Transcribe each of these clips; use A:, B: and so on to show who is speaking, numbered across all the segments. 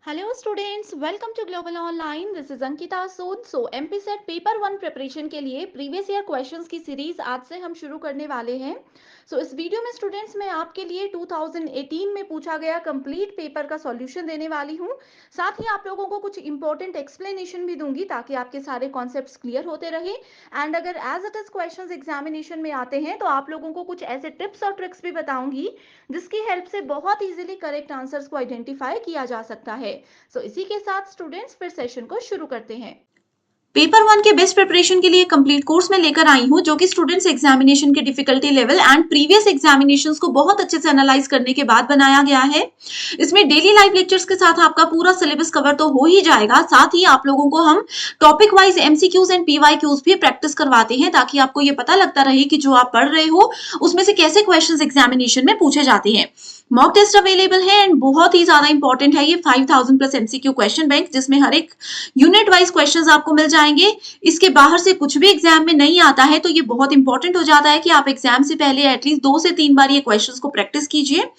A: Hello students, welcome to global online. This is Ankita Sood. MP SET paper one preparation के लिए previous year questions की series आज से हम शुरू करने वाले हैं। इस वीडियो में स्टूडेंट्स मैं आपके लिए 2018 में पूछा गया कंप्लीट पेपर का सॉल्यूशन देने वाली हूं। साथ ही आप लोगों को कुछ इंपॉर्टेंट एक्सप्लेनेशन भी दूंगी ताकि आपके सारे कॉन्सेप्ट्स क्लियर होते रहे। एंड अगर as it is questions examination में आते हैं तो आप लोगों को कुछ ऐसे टिप्स और ट्रिक्स भी बताऊंगी जिसकी हेल्प से बहुत इजीली करेक्ट आंसर्स को आइडेंटिफाई किया जा सकता है। इसी के साथ स्टूडेंट्स फिर सेशन को शुरू करते हैं।
B: पेपर वन के बेस्ट प्रिपरेशन के लिए कंप्लीट कोर्स में लेकर आई हूं, जो कि स्टूडेंट्स एग्जामिनेशन के difficulty level and previous examinations को बहुत अच्छे से एनालाइज करने के बाद बनाया गया है। इसमें डेली लाइव लेक्चर्स के साथ आपका पूरा सिलेबस कवर तो हो ही जाएगा, साथ ही आप लोगों को हम topic wise MCQs and PYQs भी प्रैक्टिस करवाते हैं, ताकि आपको ये पता लगता रहे कि जो आप पढ़ रहे हो उसमें से कैसे क्वेश्चन एग्जामिनेशन में पूछे जाते हैं। मॉक टेस्ट अवेलेबल है एंड बहुत ही ज्यादा इंपॉर्टेंट है ये 5000 प्लस एमसीक्यू क्वेश्चन बैंक, जिसमें हर एक यूनिट वाइज क्वेश्चंस आपको मिल जाएंगे। इसके बाहर से कुछ भी एग्जाम में नहीं आता है, तो ये बहुत इंपॉर्टेंट हो जाता है कि आप एग्जाम से पहले एटलीस्ट 2 से 3 बार ये क्वेश्चंस को प्रैक्टिस कीजिए।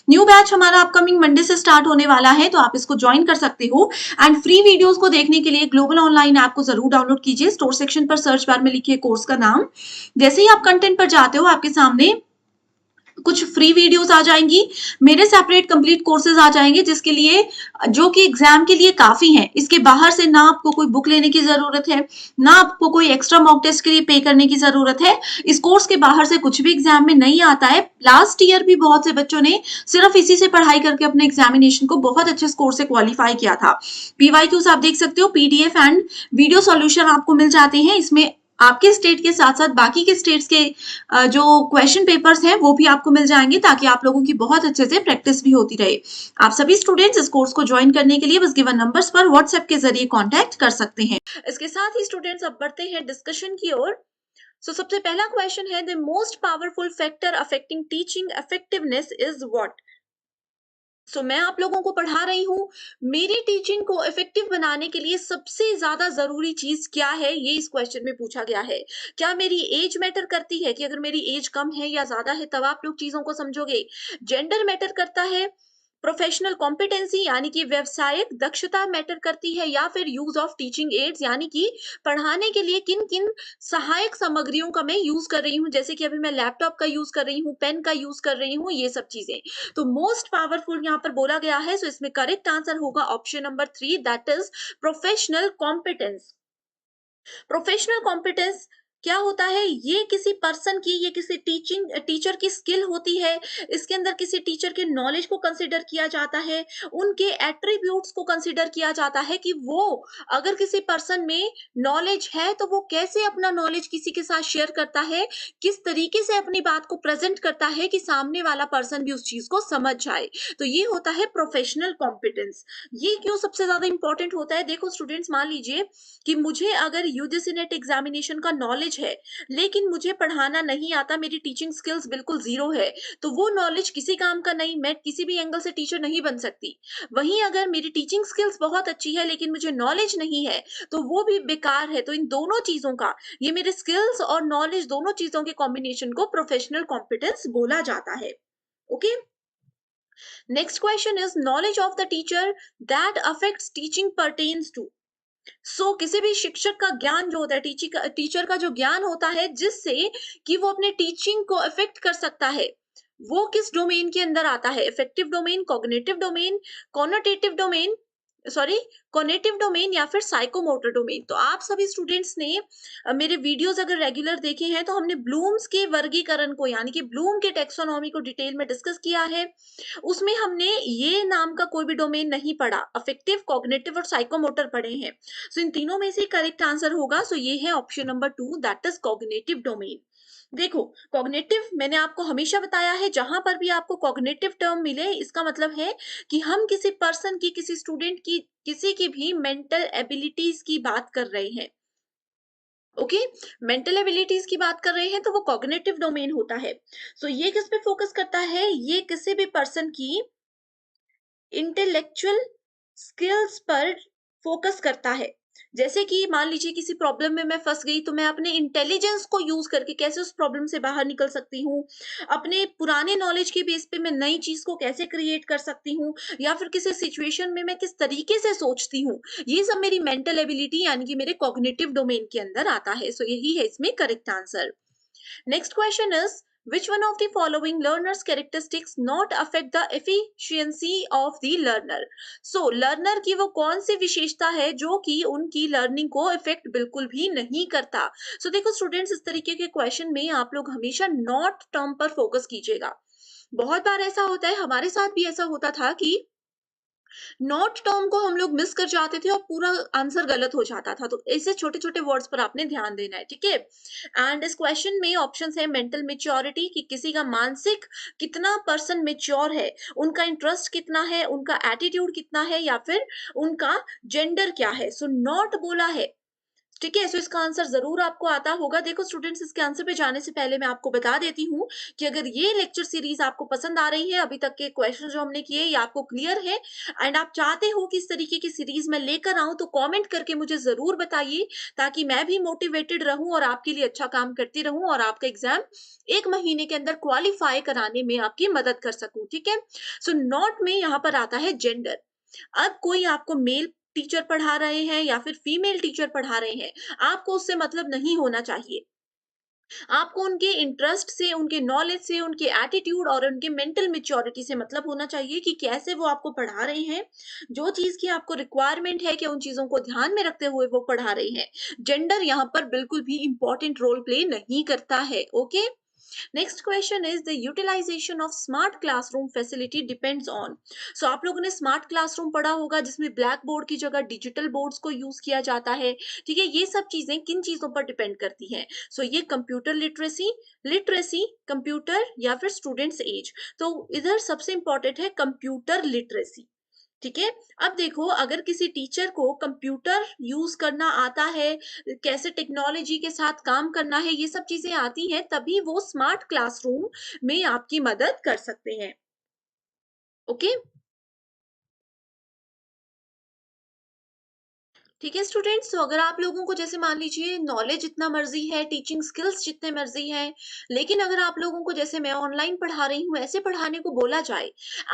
B: न्यू बैच हमारा अपकमिंग मंडे से स्टार्ट होने वाला है, तो आप इसको ज्वाइन कर सकते हो। एंड फ्री वीडियोस को देखने के लिए ग्लोबल ऑनलाइन ऐप को जरूर डाउनलोड कीजिए। स्टोर सेक्शन पर सर्च बार में लिखिए कोर्स का नाम। जैसे ही आप कंटेंट पर जाते हो, आपके सामने कुछ फ्री वीडियोस आ जाएंगी, मेरे सेपरेट कंप्लीट कोर्सेज आ जाएंगे, जिसके लिए जो कि एग्जाम के लिए काफी है। इसके बाहर से ना आपको कोई बुक लेने की जरूरत है, ना आपको कोई एक्स्ट्रा मॉक टेस्ट के लिए पे करने की जरूरत है। इस कोर्स के बाहर से कुछ भी एग्जाम में नहीं आता है। लास्ट ईयर भी बहुत से बच्चों ने सिर्फ इसी से पढ़ाई करके अपने एग्जामिनेशन को बहुत अच्छे स्कोर से क्वालिफाई किया था। पीवाईक्यूज आप देख सकते हो, पीडीएफ एंड वीडियो सॉल्यूशन आपको मिल जाते हैं। इसमें आपके स्टेट के साथ साथ बाकी के स्टेट्स के जो क्वेश्चन पेपर्स हैं वो भी आपको मिल जाएंगे, ताकि आप लोगों की बहुत अच्छे से प्रैक्टिस भी होती रहे। आप सभी स्टूडेंट्स इस कोर्स को ज्वाइन करने के लिए बस गिवन नंबर्स पर व्हाट्सएप के जरिए कांटेक्ट कर सकते हैं। इसके साथ ही स्टूडेंट्स अब बढ़ते हैं डिस्कशन की ओर। सबसे पहला क्वेश्चन है, the most powerful factor affecting teaching effectiveness is what. मैं आप लोगों को पढ़ा रही हूँ, मेरी टीचिंग को इफेक्टिव बनाने के लिए सबसे ज्यादा जरूरी चीज क्या है, ये इस क्वेश्चन में पूछा गया है। क्या मेरी एज मैटर करती है, कि अगर मेरी एज कम है या ज्यादा है तब आप लोग चीजों को समझोगे। जेंडर मैटर करता है। प्रोफेशनल कॉम्पिटेंसी यानी कि व्यवसायिक दक्षता मैटर करती है, या फिर यूज ऑफ टीचिंग एड्स यानी कि पढ़ाने के लिए किन किन सहायक सामग्रियों का मैं यूज कर रही हूँ, जैसे कि अभी मैं लैपटॉप का यूज कर रही हूँ, पेन का यूज कर रही हूँ, ये सब चीजें। तो मोस्ट पावरफुल यहाँ पर बोला गया है, इसमें करेक्ट आंसर होगा option number 3, that is professional competence. Professional competence क्या होता है, ये किसी पर्सन की, ये किसी टीचर की स्किल होती है। इसके अंदर किसी टीचर के नॉलेज को कंसिडर किया जाता है, उनके एट्रीब्यूट्स को कंसिडर किया जाता है, कि वो अगर किसी पर्सन में नॉलेज है तो वो कैसे अपना नॉलेज किसी के साथ शेयर करता है, किस तरीके से अपनी बात को प्रेजेंट करता है कि सामने वाला पर्सन भी उस चीज को समझ जाए। तो ये होता है प्रोफेशनल कॉम्पिटेंस। ये क्यों सबसे ज्यादा इंपॉर्टेंट होता है, देखो स्टूडेंट्स, मान लीजिए कि मुझे अगर यूजीसी नेट एग्जामिनेशन का नॉलेज है, लेकिन मुझे पढ़ाना नहीं आता, मेरी टीचिंग स्किल्स बिल्कुल जीरो है, तो वो नॉलेज किसी काम का नहीं, मैं किसी भी एंगल से टीचर नहीं बन सकती। वहीं अगर मेरी टीचिंग स्किल्स बहुत अच्छी है लेकिन मुझे नॉलेज नहीं है, तो वो भी बेकार है। तो इन दोनों चीजों का, ये मेरे स्किल्स और नॉलेज दोनों चीजों के कॉम्बिनेशन को प्रोफेशनल कॉम्पिटेंस बोला जाता है। Okay, next question is, knowledge of the teacher that affects teaching pertains to. किसी भी शिक्षक का ज्ञान जो होता है, टीचर का जो ज्ञान होता है, जिससे कि वो अपने टीचिंग को इफेक्ट कर सकता है, वो किस डोमेन के अंदर आता है। Affective domain, cognitive domain, connotative domain, sorry cognitive domain, या फिर साइकोमोटर डोमेन। तो आप सभी स्टूडेंट्स ने मेरे वीडियोस अगर रेगुलर देखे हैं तो हमने ब्लूम्स के वर्गीकरण को, यानी कि ब्लूम के टेक्सोनॉमी को डिटेल में डिस्कस किया है। उसमें हमने ये नाम का कोई भी डोमेन नहीं पढ़ा, अफेक्टिव, कॉग्निटिव और साइकोमोटर पढ़े हैं। इन तीनों में से करेक्ट आंसर होगा, ये है option number 2, that is cognitive domain. देखो, कॉग्निटिव मैंने आपको हमेशा बताया है, जहां पर भी आपको कॉग्निटिव टर्म मिले, इसका मतलब है कि हम किसी पर्सन की, किसी स्टूडेंट की, किसी की भी मेंटल एबिलिटीज की बात कर रहे हैं। ओके, मेंटल एबिलिटीज की बात कर रहे हैं तो वो कॉग्निटिव डोमेन होता है। ये किस पे फोकस करता है, ये किसी भी पर्सन की इंटेलेक्चुअल स्किल्स पर फोकस करता है। जैसे कि मान लीजिए किसी प्रॉब्लम में मैं फँस गई, तो मैं अपने इंटेलिजेंस को यूज़ करके कैसे उस प्रॉब्लम से बाहर निकल सकती हूँ, अपने पुराने नॉलेज के बेस पे मैं नई चीज़ को कैसे क्रिएट कर सकती हूँ, या फिर किसी सिचुएशन में मैं किस तरीके से सोचती हूँ, ये सब मेरी मेंटल एबिलिटी यानी कि मेरे कॉग्निटिव डोमेन के अंदर आता है। सो यही है इसमें correct answer. Next question is, which one of the following learner's characteristics not affect the efficiency of the learner? So learner की वो कौन सी विशेषता है जो कि उनकी लर्निंग को इफेक्ट बिल्कुल भी नहीं करता? देखो स्टूडेंट्स, इस तरीके के क्वेश्चन में आप लोग हमेशा नॉट टर्म पर फोकस कीजिएगा। बहुत बार ऐसा होता है, हमारे साथ भी ऐसा होता था कि नॉट टर्म को हम लोग मिस कर जाते थे और पूरा आंसर गलत हो जाता था। तो ऐसे छोटे-छोटे वर्ड्स पर आपने ध्यान देना है, ठीक है? एंड इस क्वेश्चन में ऑप्शंस है मेंटल मैच्योरिटी, कि किसी का मानसिक कितना पर्सन मैच्योर है, उनका इंटरेस्ट कितना है, उनका एटीट्यूड कितना है, या फिर उनका जेंडर क्या है। सो नॉट बोला है, ठीक है? इसका आंसर ज़रूर आपको आता होगा। देखो स्टूडेंट्स, इसके आंसर पे जाने से पहले मैं आपको बता देती हूँ कि अगर ये लेक्चर सीरीज़ आपको पसंद आ रही है, अभी तक के क्वेश्चन जो हमने किए ये आपको क्लियर है एंड आप चाहते हो कि इस तरीके की सीरीज़ मैं लेकर आऊँ, तो कमेंट करके मुझे ज़रूर बताइए, ताकि मैं भी मोटिवेटेड रहूँ और आपके लिए अच्छा काम करती रहूँ और आपका एग्ज़ाम 1 महीने के अंदर क्वालीफाई कराने में आपकी मदद कर सकूँ, ठीक है? नोट में यहाँ पर आता है जेंडर। अब कोई आपको मेल टीचर पढ़ा रहे हैं या फिर फीमेल टीचर पढ़ा रहे हैं, आपको उससे मतलब नहीं होना चाहिए। आपको उनके इंटरेस्ट से, उनके नॉलेज से, उनके एटीट्यूड और उनके मेंटल मैच्योरिटी से मतलब होना चाहिए कि कैसे वो आपको पढ़ा रहे हैं। जो चीज़ की आपको रिक्वायरमेंट है कि उन चीज़ों को ध्यान में रखते हुए वो पढ़ा रहे हैं। जेंडर यहाँ पर बिल्कुल भी इम्पोर्टेंट रोल प्ले नहीं करता है, okay? Next question is the utilization of smart classroom facility depends on. आप लोगों ने स्मार्ट क्लासरूम पढ़ा होगा जिसमें ब्लैक बोर्ड की जगह डिजिटल बोर्ड्स को यूज किया जाता है, ठीक है? ये सब चीजें किन चीजों पर डिपेंड करती हैं? ये कंप्यूटर लिटरेसी, कंप्यूटर या फिर स्टूडेंट्स एज। तो इधर सबसे इंपॉर्टेंट है कंप्यूटर लिटरेसी, ठीक है? अब देखो, अगर किसी टीचर को कंप्यूटर यूज़ करना आता है, कैसे टेक्नोलॉजी के साथ काम करना है, ये सब चीज़ें आती हैं, तभी वो स्मार्ट क्लासरूम में आपकी मदद कर सकते हैं। ओके? ठीक है स्टूडेंट्स, तो अगर आप लोगों को जैसे मान लीजिए नॉलेज जितना मर्जी है, टीचिंग स्किल्स जितने मर्जी हैं, लेकिन अगर आप लोगों को जैसे मैं ऑनलाइन पढ़ा रही हूँ ऐसे पढ़ाने को बोला जाए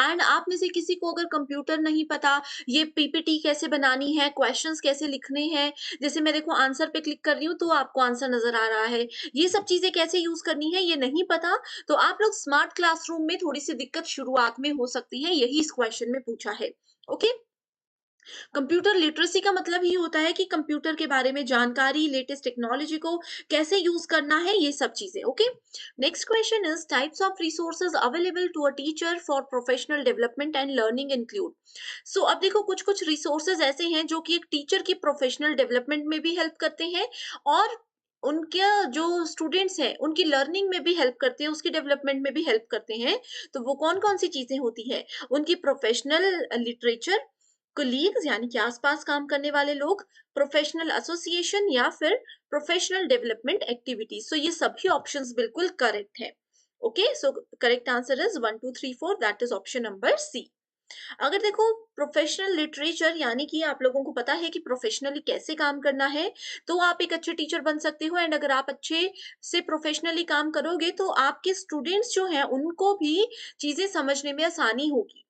B: एंड आप में से किसी को अगर कंप्यूटर नहीं पता, ये पीपीटी कैसे बनानी है, क्वेश्चंस कैसे लिखने हैं, जैसे मैं देखो आंसर पे क्लिक कर रही हूँ तो आपको आंसर नजर आ रहा है, ये सब चीजें कैसे यूज करनी है ये नहीं पता, तो आप लोग स्मार्ट क्लासरूम में थोड़ी सी दिक्कत शुरुआत में हो सकती है, यही इस क्वेश्चन में पूछा है। ओके? कंप्यूटर लिटरेसी का मतलब ही होता है कि कंप्यूटर के बारे में जानकारी, लेटेस्ट टेक्नोलॉजी को कैसे यूज करना है, ये सब चीजें। Okay? Next question is types of resources available to a teacher for professional development and learning include. अब देखो कुछ कुछ रिसोर्सेज ऐसे हैं जो कि एक टीचर की प्रोफेशनल डेवलपमेंट में भी हेल्प करते हैं और उनके जो स्टूडेंट्स हैं उनकी लर्निंग में भी हेल्प करते हैं, उसकी डेवलपमेंट में भी हेल्प करते हैं। तो वो कौन कौन सी चीजें होती है? उनकी प्रोफेशनल लिटरेचर, कोलीग्स यानी कि आसपास काम करने वाले लोग, प्रोफेशनल एसोसिएशन या फिर प्रोफेशनल डेवलपमेंट एक्टिविटीज। ये सभी ऑप्शंस बिल्कुल करेक्ट है। Okay? Correct answer is 1 2 3 4, that is option number C. अगर देखो प्रोफेशनल लिटरेचर यानी कि आप लोगों को पता है कि प्रोफेशनली कैसे काम करना है, तो आप एक अच्छे टीचर बन सकते हो एंड अगर आप अच्छे से प्रोफेशनली काम करोगे तो आपके स्टूडेंट्स जो हैं उनको भी चीजें समझने में आसानी होगी।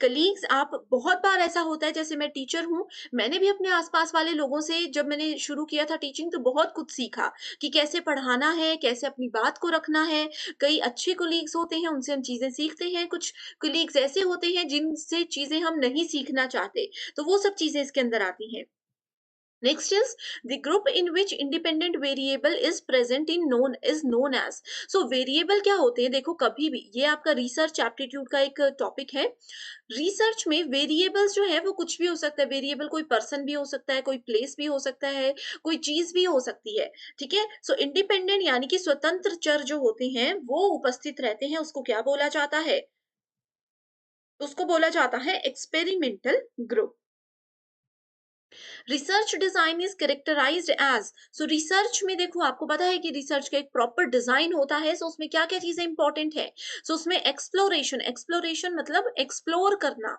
B: कलीग्स, आप बहुत बार ऐसा होता है, जैसे मैं टीचर हूँ, मैंने भी अपने आस-पास वाले लोगों से जब मैंने शुरू किया था टीचिंग तो बहुत कुछ सीखा कि कैसे पढ़ाना है, कैसे अपनी बात को रखना है। कई अच्छे कलीग्स होते हैं, उनसे हम चीज़ें सीखते हैं, कुछ कलीग्स ऐसे होते हैं जिनसे चीज़ें हम नहीं सीखना चाहते, तो वो सब चीज़ें इसके अंदर आती हैं। Next is the group in which independent variable is present in known is known as। Variable क्या होते हैं? देखो कभी भी ये आपका रिसर्च एप्टीट्यूड का एक टॉपिक है। रिसर्च में वेरिएबल्स जो है वो कुछ भी हो सकता है। वेरिएबल कोई पर्सन भी हो सकता है, कोई प्लेस भी हो सकता है, कोई चीज भी हो सकती है, ठीक है? इंडिपेंडेंट यानी कि स्वतंत्र चर जो होते हैं वो उपस्थित रहते हैं, उसको क्या बोला जाता है? उसको बोला जाता है experimental group. Research design is characterized as. Research में देखो आपको पता है कि रिसर्च का एक प्रॉपर डिजाइन होता है। उसमें क्या क्या चीजें इंपॉर्टेंट है? उसमें एक्सप्लोरेशन, एक्सप्लोरेशन मतलब एक्सप्लोर करना,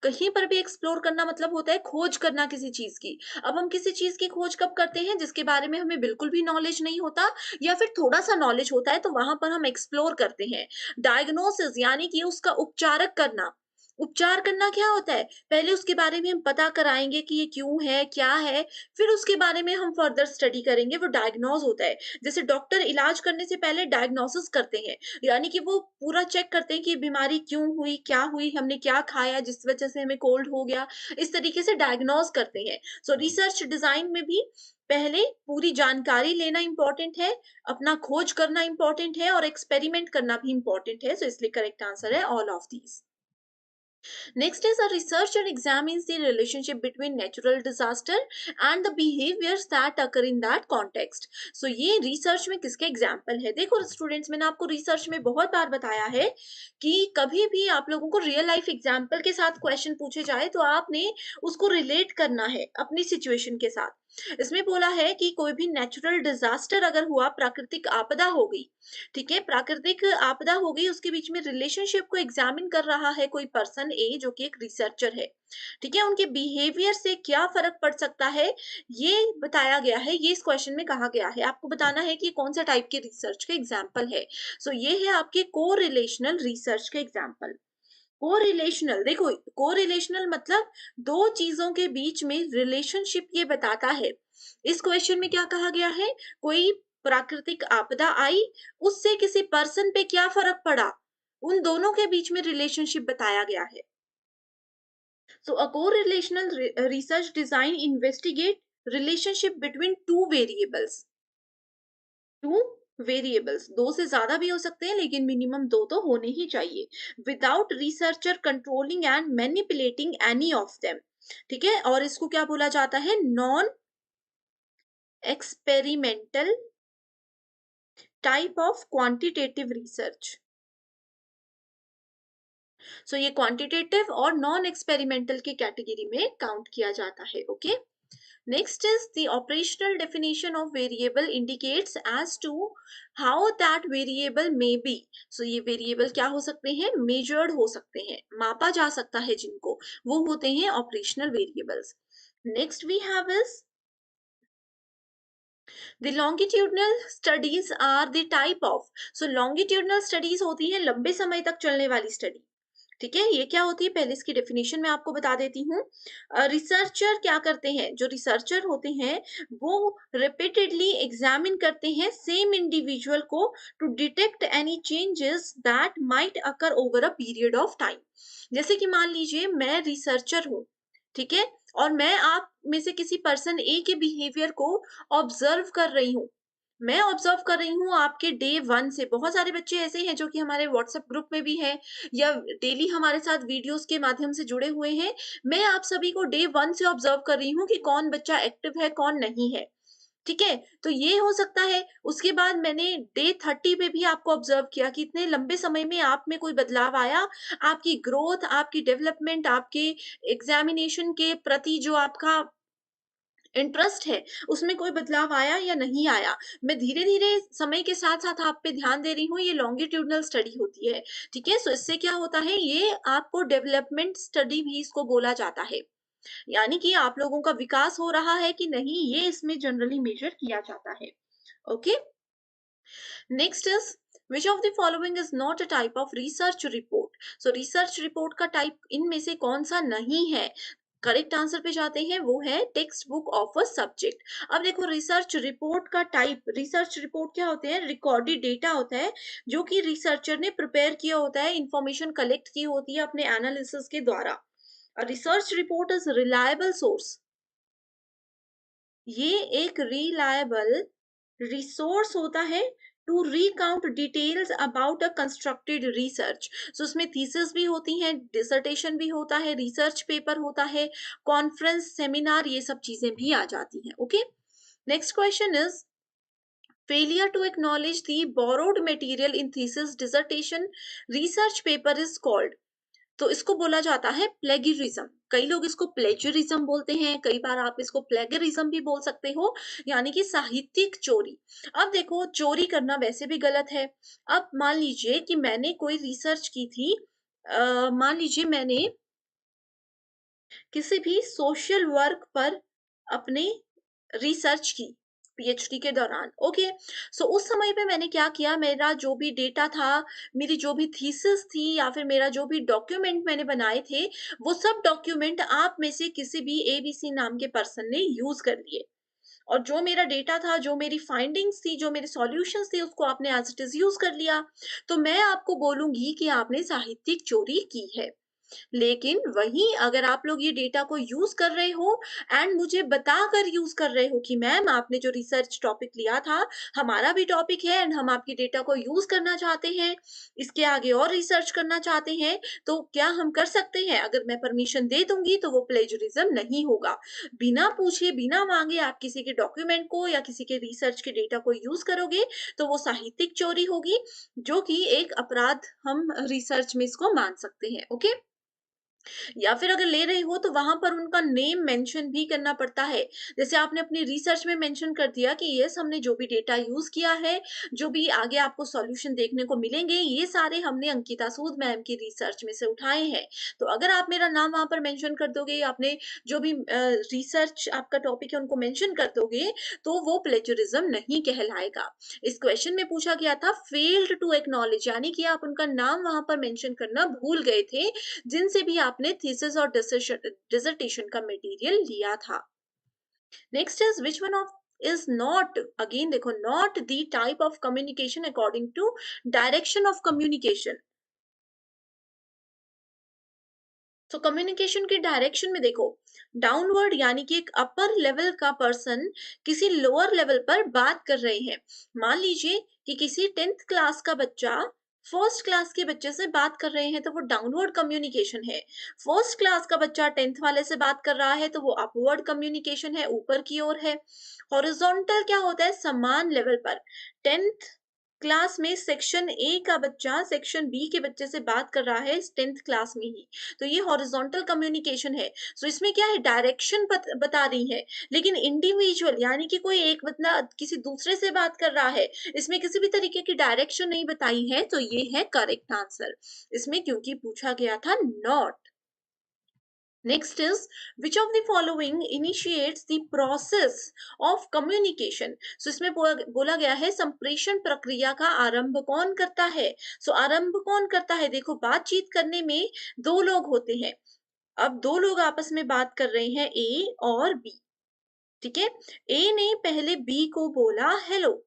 B: कहीं पर भी एक्सप्लोर करना मतलब होता है खोज करना किसी चीज की। अब हम किसी चीज की खोज कब करते हैं, जिसके बारे में हमें बिल्कुल भी नॉलेज नहीं होता या फिर थोड़ा सा नॉलेज होता है, तो वहां पर हम एक्सप्लोर करते हैं। डायग्नोसिस यानी कि उसका उपचारक करना। उपचार करना क्या होता है, पहले उसके बारे में हम पता कराएंगे कि ये क्यों है, क्या है, फिर उसके बारे में हम फर्दर स्टडी करेंगे, वो डायग्नोज होता है। जैसे डॉक्टर इलाज करने से पहले डायग्नोसिस करते हैं, यानी कि वो पूरा चेक करते हैं कि बीमारी क्यों हुई, क्या हुई, हमने क्या खाया जिस वजह से हमें कोल्ड हो गया, इस तरीके से डायग्नोज करते हैं। सो रिसर्च डिजाइन में भी पहले पूरी जानकारी लेना इंपॉर्टेंट है, अपना खोज करना इंपॉर्टेंट है और एक्सपेरिमेंट करना भी इंपॉर्टेंट है। सो इसलिए करेक्ट आंसर है all of these. Next is a researcher examines the relationship between natural disaster and the behaviors that occur in that context. So ये research में किसके example है? देखो students, मैंने आपको research में बहुत बार बताया है कि कभी भी आप लोगों को real life example के साथ question पूछे जाए तो आपने उसको relate करना है अपनी situation के साथ। इसमें बोला है कि कोई भी नेचुरल डिजास्टर अगर हुआ, प्राकृतिक आपदा हो गई, ठीक है, प्राकृतिक आपदा हो गई, उसके बीच में रिलेशनशिप को एग्जामिन कर रहा है कोई पर्सन ए जो कि एक रिसर्चर है, ठीक है, उनके बिहेवियर से क्या फर्क पड़ सकता है ये बताया गया है, ये इस क्वेश्चन में कहा गया है। आपको बताना है कि कौन सा टाइप के रिसर्च के एग्जाम्पल है। सो ये है आपके को रिलेशनल रिसर्च के एग्जाम्पल। को रिलेशनल, देखो को रिलेशनल मतलब दो चीजों के बीच में रिलेशनशिप ये बताता है। इस क्वेश्चन में क्या कहा गया है, कोई प्राकृतिक आपदा आई, उससे किसी पर्सन पे क्या फर्क पड़ा, उन दोनों के बीच में रिलेशनशिप बताया गया है। So a correlational research design investigate relationship between two variables. Two variables, दो से ज्यादा भी हो सकते हैं लेकिन मिनिमम दो तो होने ही चाहिए। Without researcher controlling and manipulating any of them, ठीक है, और इसको क्या बोला जाता है, non experimental type of quantitative research. So ये क्वांटिटेटिव और नॉन एक्सपेरिमेंटल की कैटेगरी में काउंट किया जाता है। Okay, next is the operational definition of variable indicates as to how that variable may be। so ये variable क्या हो सकते हैं, measured हो सकते हैं, मापा जा सकता है जिनको, वो होते हैं operational variables। next we have is the longitudinal studies are the type of। so longitudinal studies होती हैं लंबे समय तक चलने वाली स्टडी, ठीक है, ये क्या होती है पहले इसकी डेफिनेशन मैं आपको बता देती हूँ। रिसर्चर क्या करते हैं, जो रिसर्चर होते हैं वो रिपीटेडली एग्जामिन करते हैं सेम इंडिविजुअल को to detect any changes that might occur over a period of time. जैसे कि मान लीजिए मैं रिसर्चर हूँ, ठीक है, और मैं आप में से किसी पर्सन ए के बिहेवियर को ऑब्जर्व कर रही हूँ। मैं ऑब्जर्व कर रही हूँ आपके डे वन से, बहुत सारे बच्चे ऐसे हैं जो कि हमारे व्हाट्सएप ग्रुप में भी हैं या डेली हमारे साथ वीडियोस के माध्यम से जुड़े हुए हैं। मैं आप सभी को डे वन से ऑब्जर्व कर रही हूँ कि कौन बच्चा एक्टिव है कौन नहीं है, ठीक है, तो ये हो सकता है। उसके बाद मैंने डे 30 पे भी आपको ऑब्जर्व किया कि इतने लंबे समय में आप में कोई बदलाव आया, आपकी ग्रोथ, आपकी डेवलपमेंट, आपके एग्जामिनेशन के प्रति जो आपका इंटरेस्ट है उसमें कोई बदलाव आया या नहीं आया। मैं धीरे धीरे समय के साथ साथ आप पे ध्यान दे रही हूँ, ये लॉन्गिट्यूडनल स्टडी होती है, ठीक है। सो इससे क्या होता है, ये आपको डेवलपमेंट स्टडी भी इसको बोला जाता है, यानी कि आप लोगों का विकास हो रहा है कि नहीं, ये इसमें जनरली मेजर किया जाता है। Okay, next is which of the following is not a type of research report. So research report का टाइप इनमें से कौन सा नहीं है। करेक्ट आंसर पे जाते हैं, वो है text book of a subject. अब देखो रिसर्च रिपोर्ट का टाइप, रिसर्च रिपोर्ट क्या होते हैं, रिकॉर्डेड डेटा होता है जो कि रिसर्चर ने प्रिपेयर किया होता है, इंफॉर्मेशन कलेक्ट की होती है अपने एनालिसिस के द्वारा। Research report is reliable source, ये एक रिलायबल रिसोर्स होता है to recount details about a constructed research. So उसमें थीसिस भी होती हैं, डिसर्टेशन भी होता है, रिसर्च पेपर होता है, कॉन्फ्रेंस, सेमिनार, ये सब चीजें भी आ जाती हैं। Okay, next question is failure to acknowledge the borrowed material in thesis, dissertation, research paper is called। तो इसको बोला जाता है प्लेगियरिज्म। कई लोग इसको प्लेजरिज्म बोलते हैं, कई बार आप इसको प्लेगरिज्म भी बोल सकते हो, यानी कि साहित्यिक चोरी। अब देखो चोरी करना वैसे भी गलत है। अब मान लीजिए कि मैंने कोई रिसर्च की थी, मान लीजिए मैंने किसी भी सोशल वर्क पर अपने रिसर्च की पीएचडी के दौरान। ओके, सो उस समय पे मैंने क्या किया, मेरा जो भी डेटा था, मेरी जो भी थीसिस थी या फिर मेरा जो भी डॉक्यूमेंट मैंने बनाए थे, वो सब डॉक्यूमेंट आप में से किसी भी एबीसी नाम के पर्सन ने यूज कर लिए, और जो मेरा डेटा था, जो मेरी फाइंडिंग्स थी, जो मेरे सॉल्यूशंस थे, उसको आपने एज इट इज यूज कर लिया। तो मैं आपको बोलूंगी कि आपने साहित्यिक चोरी की है। लेकिन वहीं अगर आप लोग ये डेटा को यूज कर रहे हो एंड मुझे बताकर यूज कर रहे हो कि मैम आपने जो रिसर्च टॉपिक लिया था, हमारा भी टॉपिक है एंड हम आपके डेटा को यूज करना चाहते हैं, इसके आगे और रिसर्च करना चाहते हैं, तो क्या हम कर सकते हैं? अगर मैं परमिशन दे दूंगी तो वो प्लेजरिज्म नहीं होगा। बिना पूछे बिना मांगे आप किसी के डॉक्यूमेंट को या किसी के रिसर्च के डेटा को यूज करोगे तो वो साहित्यिक चोरी होगी, जो कि एक अपराध हम रिसर्च में इसको मान सकते हैं। ओके, या फिर अगर ले रहे हो तो वहां पर उनका नेम मेंशन भी करना पड़ता है। जैसे आपने अपनी रिसर्च में मेंशन कर दिया कि यस, हमने जो भी डेटा यूज किया है, जो भी आगे आपको सॉल्यूशन देखने को मिलेंगे, ये सारे हमने अंकिता सूद मैम की रिसर्च में से उठाए हैं। तो अगर आप मेरा नाम वहां पर मेंशन कर दोगे, आपने जो भी रिसर्च आपका टॉपिक है उनको मेंशन कर दोगे, तो वो प्लेजरिज्म नहीं कहलाएगा। इस क्वेश्चन में पूछा गया था फेल्ड टू एक्नॉलेज, यानी कि आप उनका नाम वहां पर मेंशन करना भूल गए थे, जिनसे भी आपने थीसिस और डिसर्टेशन का मटेरियल लिया था। Next is which one of is not, again देखो, not the type of communication according to direction of communication। तो कम्युनिकेशन के डायरेक्शन में देखो, डाउनवर्ड यानी कि एक अपर लेवल का पर्सन किसी लोअर लेवल पर बात कर रहे हैं। मान लीजिए कि किसी 10th क्लास का बच्चा फर्स्ट क्लास के बच्चे से बात कर रहे हैं, तो वो डाउनवर्ड कम्युनिकेशन है। फर्स्ट क्लास का बच्चा 10th वाले से बात कर रहा है, तो वो अपवर्ड कम्युनिकेशन है, ऊपर की ओर है। हॉरिजॉन्टल क्या होता है? समान लेवल पर। 10th क्लास में सेक्शन ए का बच्चा सेक्शन बी के बच्चे से बात कर रहा है 10th क्लास में ही, तो ये हॉरिजॉन्टल कम्युनिकेशन है। सो इसमें क्या है, डायरेक्शन बता रही है। लेकिन इंडिविजुअल यानी कि कोई एक बंदा किसी दूसरे से बात कर रहा है, इसमें किसी भी तरीके की डायरेक्शन नहीं बताई है, तो ये है करेक्ट आंसर इसमें, क्योंकि पूछा गया था not. Next is which of the following initiates the process of communication? So इसमें बोला गया है संप्रेषण प्रक्रिया का आरंभ कौन करता है। सो आरंभ कौन करता है? देखो, बातचीत करने में दो लोग होते हैं। अब दो लोग आपस में बात कर रहे हैं, ए और बी। ठीक है, ए ने पहले बी को बोला हेलो।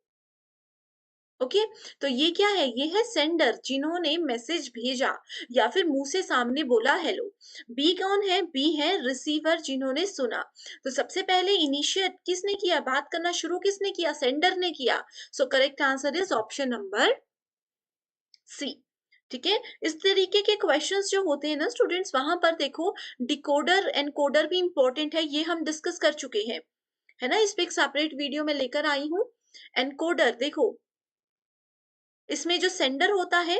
B: ओके, तो ये क्या है? ये है सेंडर, जिन्होंने मैसेज भेजा या फिर मुंह से सामने बोला हेलो। बी कौन है? बी है रिसीवर, जिन्होंने सुना। तो सबसे पहले इनिशिएट किसने किया? बात करना शुरू किसने किया? सेंडर ने किया। So correct answer is option number C. ठीक है, इस तरीके के क्वेश्चंस जो होते हैं ना स्टूडेंट्स, वहां पर देखो डिकोडर एनकोडर भी इंपॉर्टेंट है, ये हम डिस्कस कर चुके हैं, है ना। इस पे एक सेपरेट वीडियो में लेकर आई हूं। एनकोडर देखो, इसमें जो सेंडर होता है,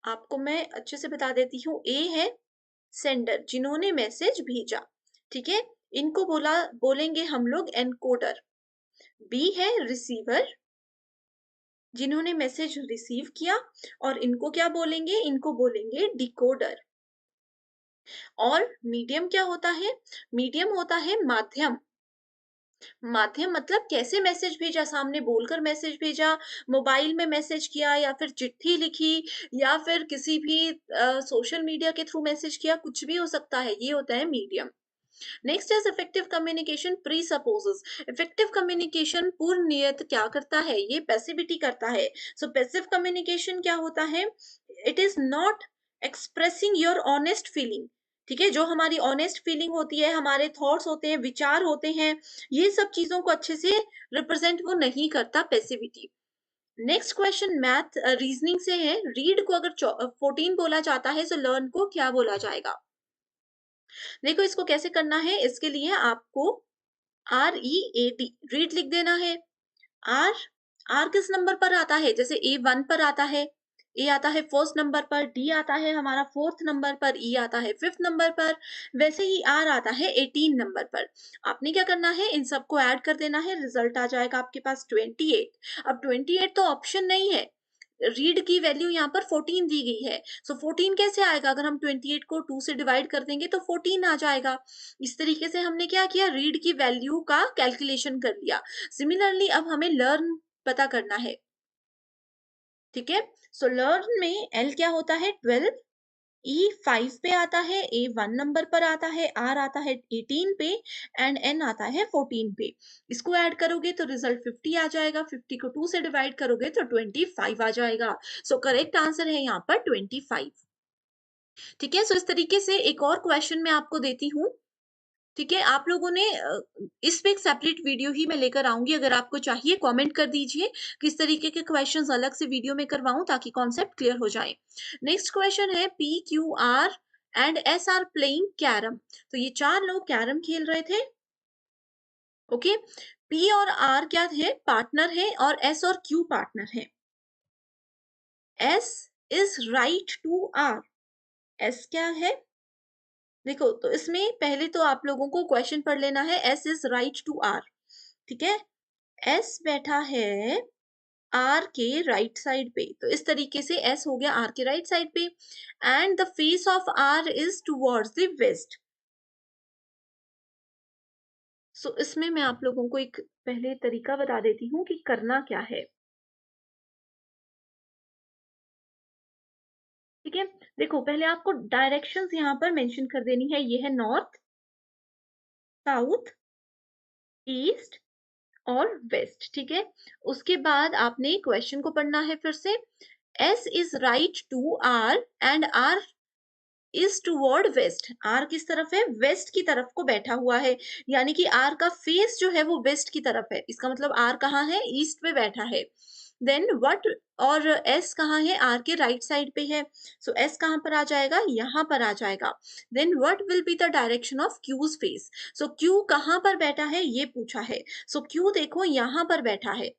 B: आपको मैं अच्छे से बता देती हूँ, ए है सेंडर, जिन्होंने मैसेज भेजा। ठीक है, इनको बोलेंगे हम लोग एनकोडर। बी है रिसीवर, जिन्होंने मैसेज रिसीव किया, और इनको क्या बोलेंगे? इनको बोलेंगे डिकोडर। और मीडियम क्या होता है? मीडियम होता है माध्यम। माध्यम मतलब कैसे मैसेज भेजा, सामने बोलकर मैसेज भेजा, मोबाइल में मैसेज किया, या फिर चिट्ठी लिखी, या फिर किसी भी सोशल मीडिया के थ्रू मैसेज किया, कुछ भी हो सकता है, ये होता है medium. Next is effective communication presupposes. Effective communication पूर्व नियत क्या करता है? ये पैसिविटी करता है। सो पैसिव कम्युनिकेशन क्या होता है? It is not expressing your honest feeling. ठीक है, जो हमारी ऑनेस्ट फीलिंग होती है, हमारे थॉट्स होते हैं, विचार होते हैं, ये सब चीजों को अच्छे से रिप्रेजेंट वो नहीं करता, passivity. Next question math reasoning से है। रीड को अगर 14 बोला जाता है, तो लर्न को क्या बोला जाएगा? देखो, इसको कैसे करना है, इसके लिए आपको READ रीड लिख देना है। आर आर किस नंबर पर आता है? जैसे A1 पर आता है, ए आता है फर्स्ट नंबर पर, डी आता है हमारा फोर्थ नंबर पर, ई आता है फिफ्थ नंबर पर, वैसे ही आर आता है 18 नंबर पर। आपने क्या करना है? इन सबको ऐड कर देना है, रिजल्ट आ जाएगा आपके पास 28। अब 28 तो ऑप्शन नहीं है, रीड की वैल्यू यहाँ पर 14 दी गई है। सो 14 कैसे आएगा? अगर हम 28 को 2 से डिवाइड कर देंगे तो 14 आ जाएगा। इस तरीके से हमने क्या किया? रीड की वैल्यू का कैलकुलेशन कर लिया। सिमिलरली अब हमें लर्न पता करना है, ठीक है। सो लर्न में एल क्या होता है? 12, ई 5 पे आता है, ए 1 नंबर पर आता है, आर आता है 18 पे एंड एन आता है 14 पे। इसको ऐड करोगे तो रिजल्ट 50 आ जाएगा। 50 को 2 से डिवाइड करोगे तो 25 आ जाएगा। सो करेक्ट आंसर है यहाँ पर 25। ठीक है। सो इस तरीके से एक और क्वेश्चन मैं आपको देती हूँ, ठीक है। आप लोगों ने इस पे एक सेपरेट वीडियो ही मैं लेकर आऊंगी, अगर आपको चाहिए कमेंट कर दीजिए किस तरीके के क्वेश्चंस अलग से वीडियो में करवाऊं ताकि कॉन्सेप्ट क्लियर हो जाए। नेक्स्ट क्वेश्चन है P Q R and S R playing carrom. तो ये 4 लोग कैरम खेल रहे थे, ओके। पी और आर क्या है? पार्टनर है, और एस और क्यू पार्टनर है। S is right to R. S क्या है? देखो, तो इसमें पहले तो आप लोगों को क्वेश्चन पढ़ लेना है। S is right to R, ठीक है। एस बैठा है आर के राइट साइड पे, तो इस तरीके से एस हो गया आर के राइट साइड पे। And the face of R is towards the west. So इसमें मैं आप लोगों को एक पहले तरीका बता देती हूँ कि करना क्या है, ठीक है। देखो, पहले आपको डायरेक्शंस यहाँ पर मेंशन कर देनी है। ये है नॉर्थ, साउथ, ईस्ट और वेस्ट, ठीक है। उसके बाद आपने क्वेश्चन को पढ़ना है फिर से। S is right to R and R is toward west. R किस तरफ है? वेस्ट की तरफ को बैठा हुआ है, यानी कि आर का फेस जो है वो वेस्ट की तरफ है। इसका मतलब आर कहाँ है? ईस्ट पे बैठा है। देन व्हाट, और एस कहाँ है? आर के राइट साइड पे है। सो एस कहाँ पर आ जाएगा? यहाँ पर आ जाएगा। Then what will be the direction of Q's face. So Q कहाँ पर बैठा है ये पूछा है। सो क्यू देखो यहाँ पर बैठा है।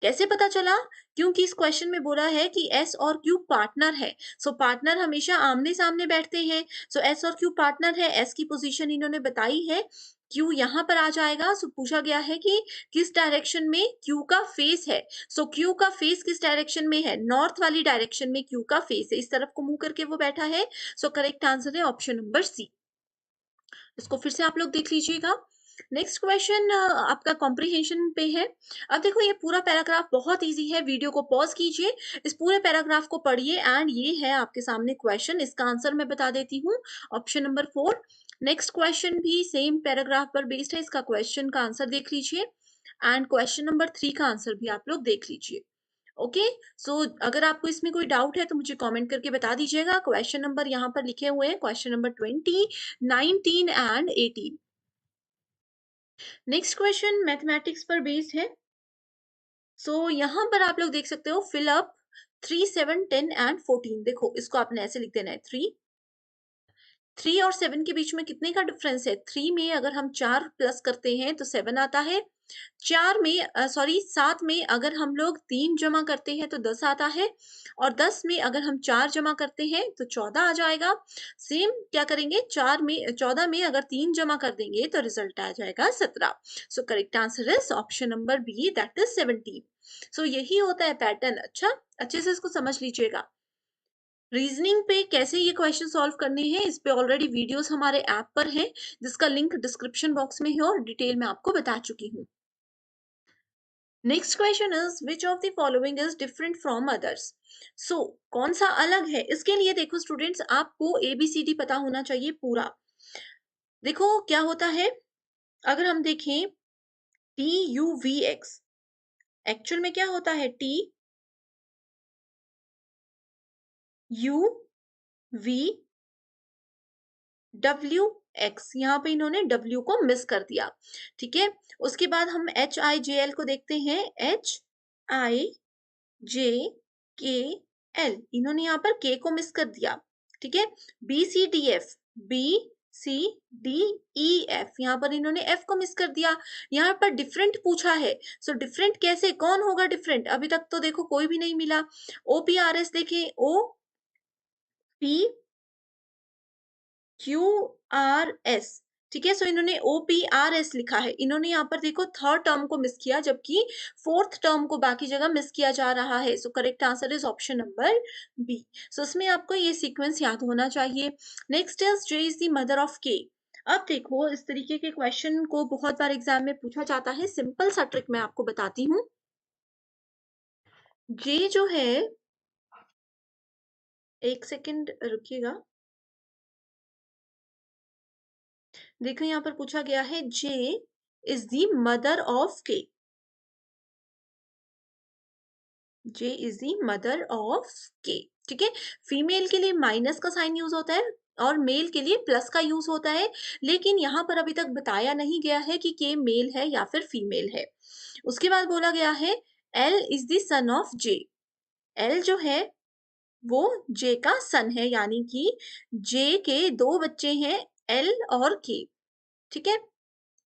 B: कैसे पता चला? क्योंकि इस क्वेश्चन में बोला है कि एस और क्यू पार्टनर है। सो पार्टनर हमेशा आमने सामने बैठते हैं। सो एस और क्यू पार्टनर है। एस की पोजीशन इन्होंने बताई है, क्यू यहाँ पर आ जाएगा। सो पूछा गया है कि किस डायरेक्शन में क्यू का फेस है। सो क्यू का फेस किस डायरेक्शन में है? नॉर्थ वाली डायरेक्शन में क्यू का फेस है, इस तरफ को मुंह करके वो बैठा है। सो करेक्ट आंसर है ऑप्शन नंबर सी। इसको फिर से आप लोग देख लीजिएगा। नेक्स्ट क्वेश्चन आपका कॉम्प्रिहेंशन पे है। अब देखो, ये पूरा पैराग्राफ बहुत इजी है। वीडियो को पॉज कीजिए, इस पूरे पैराग्राफ को पढ़िए एंड ये है आपके सामने क्वेश्चन। इसका आंसर मैं बता देती हूँ, ऑप्शन नंबर 4। नेक्स्ट क्वेश्चन भी सेम पैराग्राफ पर बेस्ड है। इसका क्वेश्चन का आंसर देख लीजिए एंड क्वेश्चन नंबर 3 का आंसर भी आप लोग देख लीजिए, ओके। सो अगर आपको इसमें कोई डाउट है तो मुझे कमेंट करके बता दीजिएगा। क्वेश्चन नंबर यहाँ पर लिखे हुए हैं, question number 20, 19 and 18। Next question mathematics पर बेस्ड है। सो यहाँ पर आप लोग देख सकते हो, फिल अप 3, 7, 10 एंड 14। देखो, इसको आपने ऐसे लिख देना है। 3 और 7 के बीच में कितने का डिफरेंस है? 3 में अगर हम 4 प्लस करते हैं तो 7 आता है। 4 में सॉरी 7 में अगर हम लोग 3 जमा करते हैं तो 10 आता है। और 10 में अगर हम 4 जमा करते हैं तो 14 आ जाएगा। सेम क्या करेंगे? 14 में अगर 3 जमा कर देंगे तो रिजल्ट आ जाएगा 17। So correct answer is option number B, that is 17। So यही होता है पैटर्न। अच्छा, अच्छे से इसको समझ लीजिएगा। रीजनिंग पे कैसे ये क्वेश्चन सॉल्व करने हैं, इस पे ऑलरेडी वीडियोस हमारे ऐप पर हैं, जिसका लिंक डिस्क्रिप्शन बॉक्स में है और डिटेल में आपको बता चुकी हूँ। Next question is which of the following is different from others. So कौन सा अलग है? इसके लिए देखो स्टूडेंट्स, आपको ABCD पता होना चाहिए पूरा। देखो क्या होता है, अगर हम देखें TUVX, एक्चुअल में क्या होता है? TUVWX, यहाँ पे इन्होंने W को मिस कर दिया, ठीक है। उसके बाद हम HIJL को देखते हैं। HIJKL, इन्होंने यहाँ पर K को मिस कर दिया, ठीक है। BCDF, BCDEF, यहाँ पर इन्होंने F को मिस कर दिया। यहाँ पर डिफरेंट पूछा है। सो डिफरेंट कैसे? कौन होगा डिफरेंट? अभी तक तो देखो कोई भी नहीं मिला। OPRS देखें, OPQRS, ठीक है। सो इन्होंने OPRS लिखा है, इन्होंने यहाँ पर देखो थर्ड टर्म को मिस किया, जबकि फोर्थ टर्म को बाकी जगह मिस किया जा रहा है। So correct answer is option number B. So इसमें आपको ये सीक्वेंस याद होना चाहिए। Next is J is the mother of K। अब देखो इस तरीके के क्वेश्चन को बहुत बार एग्जाम में पूछा जाता है। सिंपल सा ट्रिक मैं आपको बताती हूँ। J जो है, एक सेकेंड रुकिएगा, देखो यहाँ पर पूछा गया है J is the mother of K। J is the mother of K। ठीक है। फीमेल के लिए माइनस का साइन यूज होता है और मेल के लिए प्लस का यूज होता है, लेकिन यहाँ पर अभी तक बताया नहीं गया है कि K मेल है या फिर फीमेल है। उसके बाद बोला गया है L is the son of J। L जो है वो J का सन है, यानी कि J के दो बच्चे हैं, L और K। ठीक है।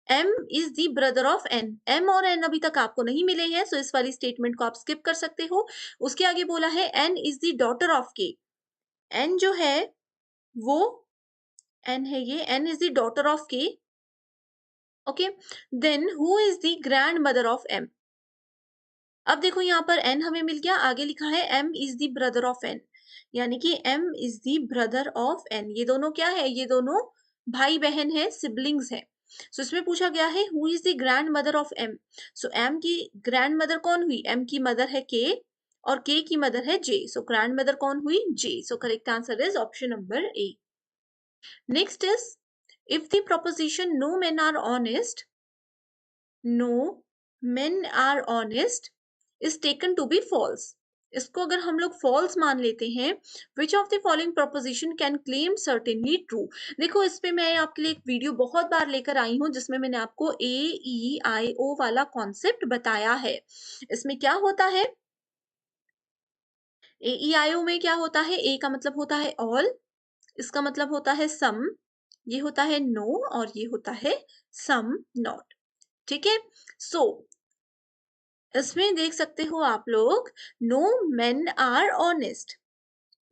B: M is the brother of N। M और N अभी तक आपको नहीं मिले हैं, सो इस वाली स्टेटमेंट को आप स्किप कर सकते हो। उसके आगे बोला है N is the daughter of K। N जो है वो N है, ये N is the daughter of K। Okay. Then who is the grandmother of M। अब देखो यहाँ पर N हमें मिल गया, आगे लिखा है M is the brother of N, यानी कि M is the brother of N। ये दोनों क्या है, ये दोनों भाई बहन है, सिबलिंग्स है। सो इसमें पूछा गया है who is the grand mother of M। So M की ग्रैंड मदर कौन हुई, M की मदर है K और K की मदर है J। सो ग्रैंड मदर कौन हुई, J। So correct answer is option number A। Next is if the proposition no men are honest, no men are honest is taken to be false। इसको अगर हम लोग false मान लेते हैं, which of the following proposition can claim certainly true। देखो इस पे मैं आपके लिए एक वीडियो बहुत बार लेकर आई हूँ, जिसमें मैंने आपको AEIO वाला कॉन्सेप्ट बताया है। इसमें क्या होता है, AEIO में क्या होता है, A का मतलब होता है all, इसका मतलब होता है some, ये होता है no और ये होता है some not। ठीक है। सो इसमें देख सकते हो आप लोग, नो मेन आर ऑनेस्ट।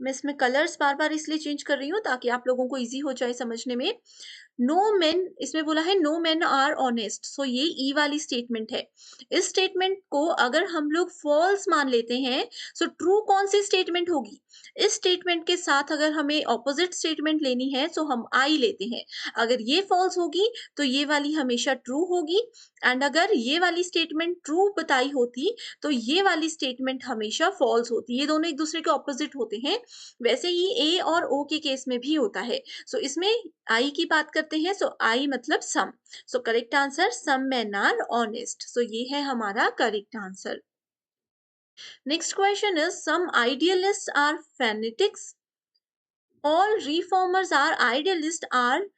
B: मैं इसमें कलर्स बार बार इसलिए चेंज कर रही हूँ ताकि आप लोगों को इजी हो जाए समझने में। नो मेन, इसमें बोला है no main are honest, so ये ई वाली स्टेटमेंट है। इस स्टेटमेंट को अगर हम लोग फॉल्स मान लेते हैं, सो ट्रू कौन सी स्टेटमेंट होगी, इस स्टेटमेंट के साथ अगर हमें ऑपोजिट स्टेटमेंट लेनी है तो हम आई लेते हैं। अगर ये फॉल्स होगी तो ये वाली हमेशा ट्रू होगी, एंड अगर ये वाली स्टेटमेंट ट्रू बताई होती तो ये वाली स्टेटमेंट हमेशा फॉल्स होती। ये दोनों एक दूसरे के ऑपोजिट होते हैं। वैसे ही ए और ओ के केस में भी होता है। सो इसमें आई की बात करते हैं, सो आई मतलब some. So correct answer some men are honest. So ये है हमारा correct answer. Next question is some idealist are fanatics, all reformers are idealist are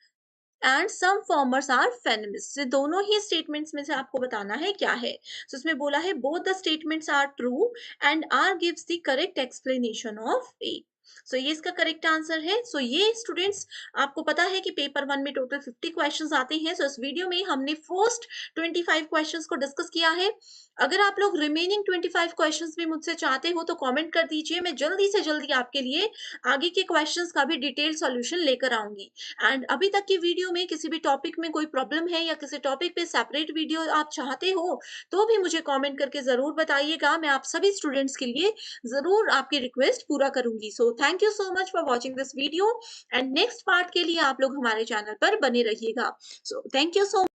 B: and some formers are feminist. ये दोनों ही स्टेटमेंट्स में से आपको बताना है क्या है। सो इसमें बोला है both the statements are true and R gives the correct explanation of A. So ये इसका करेक्ट आंसर है। सो ये स्टूडेंट्स, आपको पता है कि पेपर 1 में टोटल 50 क्वेश्चंस आते हैं। सो इस वीडियो में हमने फर्स्ट 25 क्वेश्चंस को डिस्कस किया है। अगर आप लोग रिमेनिंग 25 क्वेश्चंस भी मुझसे चाहते हो तो कमेंट कर दीजिए, मैं जल्दी से जल्दी आपके लिए आगे के क्वेश्चंस का भी डिटेल सॉल्यूशन लेकर आऊंगी। एंड अभी तक की वीडियो में किसी भी टॉपिक में कोई प्रॉब्लम है या किसी टॉपिक पे सेपरेट वीडियो आप चाहते हो तो भी मुझे कमेंट करके जरूर बताइएगा। मैं आप सभी स्टूडेंट्स के लिए जरूर आपकी रिक्वेस्ट पूरा करूंगी। So thank you so much for watching this video and next part के लिए आप लोग हमारे चैनल पर बने रहिएगा। So thank you so